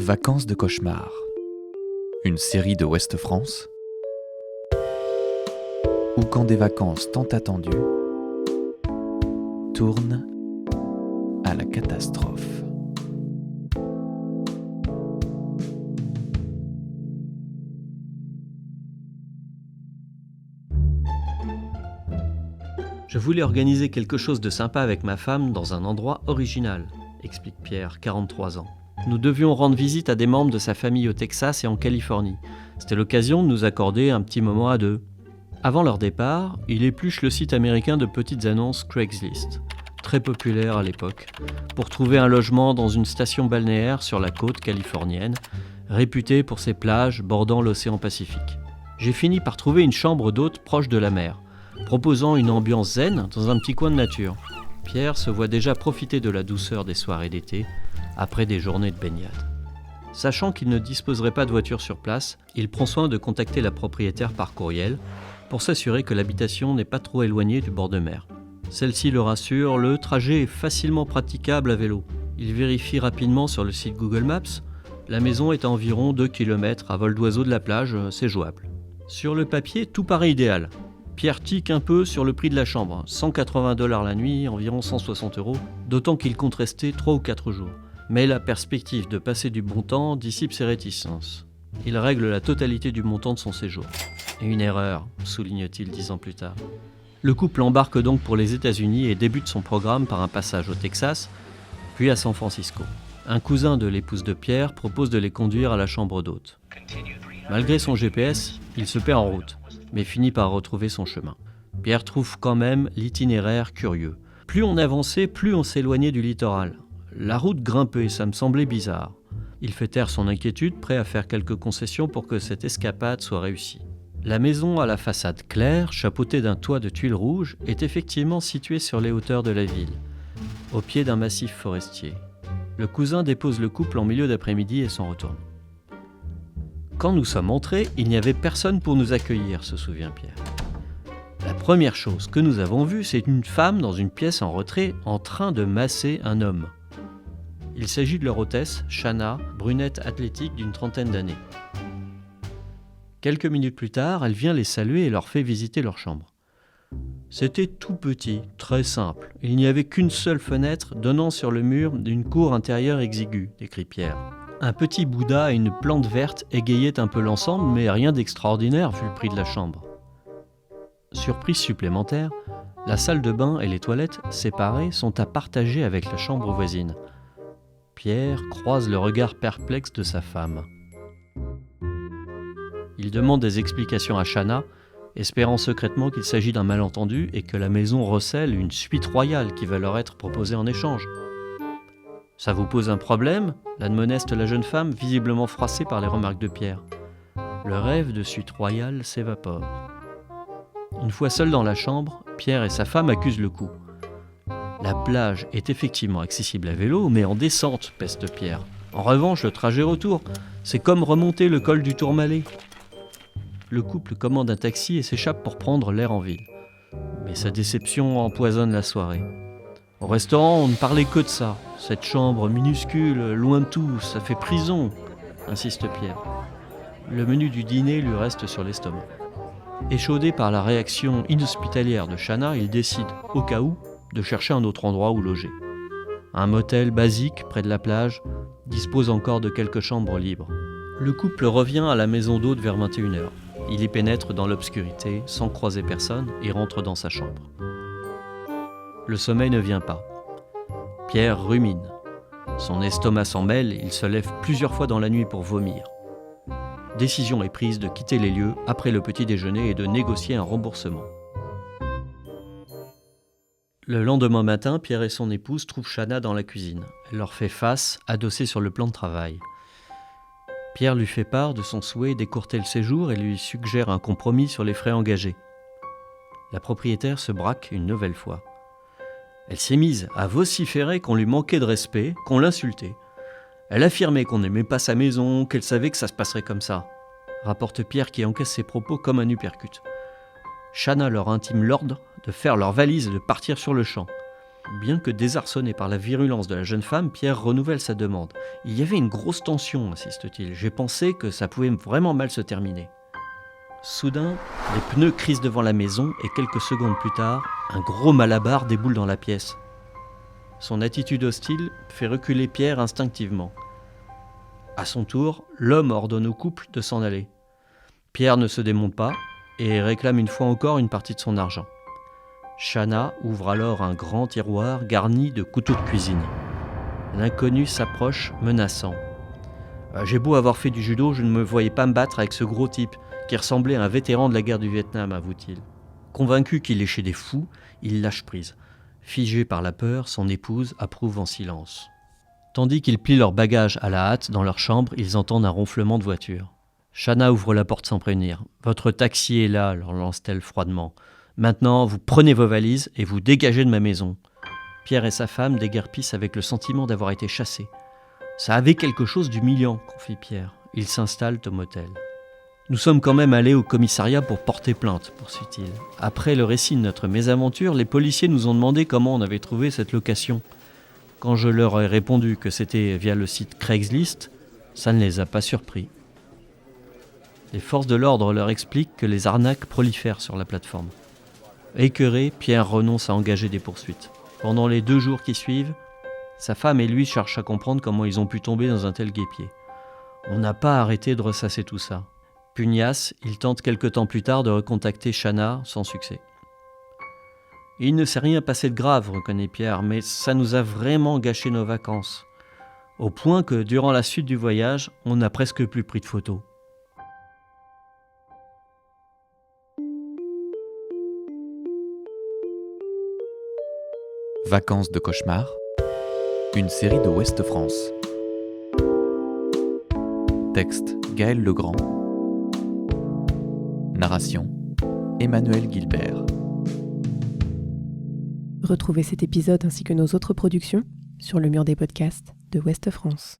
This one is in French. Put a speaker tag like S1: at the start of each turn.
S1: Vacances de cauchemar, une série de Ouest France, où quand des vacances tant attendues tournent à la catastrophe.
S2: Je voulais organiser quelque chose de sympa avec ma femme dans un endroit original, explique Pierre, 43 ans. Nous devions rendre visite à des membres de sa famille au Texas et en Californie. C'était l'occasion de nous accorder un petit moment à deux. Avant leur départ, il épluche le site américain de petites annonces Craigslist, très populaire à l'époque, pour trouver un logement dans une station balnéaire sur la côte californienne, réputée pour ses plages bordant l'océan Pacifique. J'ai fini par trouver une chambre d'hôte proche de la mer, proposant une ambiance zen dans un petit coin de nature. Pierre se voit déjà profiter de la douceur des soirées d'été, après des journées de baignade. Sachant qu'il ne disposerait pas de voiture sur place, il prend soin de contacter la propriétaire par courriel pour s'assurer que l'habitation n'est pas trop éloignée du bord de mer. Celle-ci le rassure, le trajet est facilement praticable à vélo. Il vérifie rapidement sur le site Google Maps. La maison est à environ 2 km à vol d'oiseau de la plage, c'est jouable. Sur le papier, tout paraît idéal. Pierre tique un peu sur le prix de la chambre, $180 la nuit, environ 160 €, d'autant qu'il compte rester 3 ou 4 jours. Mais la perspective de passer du bon temps dissipe ses réticences. Il règle la totalité du montant de son séjour. Et une erreur, souligne-t-il 10 ans plus tard. Le couple embarque donc pour les États-Unis et débute son programme par un passage au Texas, puis à San Francisco. Un cousin de l'épouse de Pierre propose de les conduire à la chambre d'hôte. Malgré son GPS, il se perd en route, mais finit par retrouver son chemin. Pierre trouve quand même l'itinéraire curieux. Plus on avançait, plus on s'éloignait du littoral. La route grimpait, ça me semblait bizarre. Il fait taire son inquiétude, prêt à faire quelques concessions pour que cette escapade soit réussie. La maison à la façade claire, chapeautée d'un toit de tuiles rouges, est effectivement située sur les hauteurs de la ville, au pied d'un massif forestier. Le cousin dépose le couple en milieu d'après-midi et s'en retourne. Quand nous sommes entrés, il n'y avait personne pour nous accueillir, se souvient Pierre. La première chose que nous avons vue, c'est une femme dans une pièce en retrait en train de masser un homme. Il s'agit de leur hôtesse, Shanna, brunette athlétique d'une trentaine d'années. Quelques minutes plus tard, elle vient les saluer et leur fait visiter leur chambre. C'était tout petit, très simple. Il n'y avait qu'une seule fenêtre donnant sur le mur d'une cour intérieure exiguë, décrit Pierre. Un petit Bouddha et une plante verte égayaient un peu l'ensemble, mais rien d'extraordinaire vu le prix de la chambre. Surprise supplémentaire, la salle de bain et les toilettes, séparées, sont à partager avec la chambre voisine. Pierre croise le regard perplexe de sa femme. Il demande des explications à Shanna, espérant secrètement qu'il s'agit d'un malentendu et que la maison recèle une suite royale qui va leur être proposée en échange. « Ça vous pose un problème ?» l'admoneste la jeune femme, visiblement froissée par les remarques de Pierre. Le rêve de suite royale s'évapore. Une fois seuls dans la chambre, Pierre et sa femme accusent le coup. La plage est effectivement accessible à vélo, mais en descente, peste Pierre. En revanche, le trajet retour, c'est comme remonter le col du Tourmalet. Le couple commande un taxi et s'échappe pour prendre l'air en ville. Mais sa déception empoisonne la soirée. Au restaurant, on ne parlait que de ça. Cette chambre minuscule, loin de tout, ça fait prison, insiste Pierre. Le menu du dîner lui reste sur l'estomac. Échaudé par la réaction inhospitalière de Shanna, il décide, au cas où, de chercher un autre endroit où loger. Un motel basique près de la plage dispose encore de quelques chambres libres. Le couple revient à la maison d'hôte vers 21h. Il y pénètre dans l'obscurité, sans croiser personne, et rentre dans sa chambre. Le sommeil ne vient pas. Pierre rumine. Son estomac s'en mêle, il se lève plusieurs fois dans la nuit pour vomir. Décision est prise de quitter les lieux après le petit déjeuner et de négocier un remboursement. Le lendemain matin, Pierre et son épouse trouvent Shanna dans la cuisine. Elle leur fait face, adossée sur le plan de travail. Pierre lui fait part de son souhait d'écourter le séjour et lui suggère un compromis sur les frais engagés. La propriétaire se braque une nouvelle fois. Elle s'est mise à vociférer qu'on lui manquait de respect, qu'on l'insultait. Elle affirmait qu'on n'aimait pas sa maison, qu'elle savait que ça se passerait comme ça, rapporte Pierre qui encaisse ses propos comme un uppercut. Shanna leur intime l'ordre de faire leurs valises et de partir sur le champ. Bien que désarçonné par la virulence de la jeune femme, Pierre renouvelle sa demande. Il y avait une grosse tension, insiste-t-il. J'ai pensé que ça pouvait vraiment mal se terminer. Soudain, les pneus crissent devant la maison et quelques secondes plus tard, un gros malabar déboule dans la pièce. Son attitude hostile fait reculer Pierre instinctivement. À son tour, l'homme ordonne au couple de s'en aller. Pierre ne se démonte pas et réclame une fois encore une partie de son argent. Chana ouvre alors un grand tiroir garni de couteaux de cuisine. L'inconnu s'approche, menaçant. « J'ai beau avoir fait du judo, je ne me voyais pas me battre avec ce gros type qui ressemblait à un vétéran de la guerre du Vietnam, avoue-t-il. » Convaincu qu'il est chez des fous, il lâche prise. Figé par la peur, son épouse approuve en silence. Tandis qu'ils plient leurs bagages à la hâte dans leur chambre, ils entendent un ronflement de voiture. Chana ouvre la porte sans prévenir. « Votre taxi est là », leur lance-t-elle froidement. « Maintenant, vous prenez vos valises et vous dégagez de ma maison. » Pierre et sa femme déguerpissent avec le sentiment d'avoir été chassés. « Ça avait quelque chose d'humiliant », confie Pierre. Ils s'installent au motel. « Nous sommes quand même allés au commissariat pour porter plainte », poursuit-il. « Après le récit de notre mésaventure, les policiers nous ont demandé comment on avait trouvé cette location. Quand je leur ai répondu que c'était via le site Craigslist, ça ne les a pas surpris. » Les forces de l'ordre leur expliquent que les arnaques prolifèrent sur la plateforme. Écœuré, Pierre renonce à engager des poursuites. Pendant les 2 jours qui suivent, sa femme et lui cherchent à comprendre comment ils ont pu tomber dans un tel guêpier. On n'a pas arrêté de ressasser tout ça. Pugnace, il tente quelque temps plus tard de recontacter Chana, sans succès. Il ne s'est rien passé de grave, reconnaît Pierre, mais ça nous a vraiment gâché nos vacances. Au point que, durant la suite du voyage, on n'a presque plus pris de photos.
S1: Vacances de cauchemar, une série de Ouest France. Texte Gaël Legrand. Narration Emmanuel Guilbert.
S3: Retrouvez cet épisode ainsi que nos autres productions sur le mur des podcasts de Ouest France.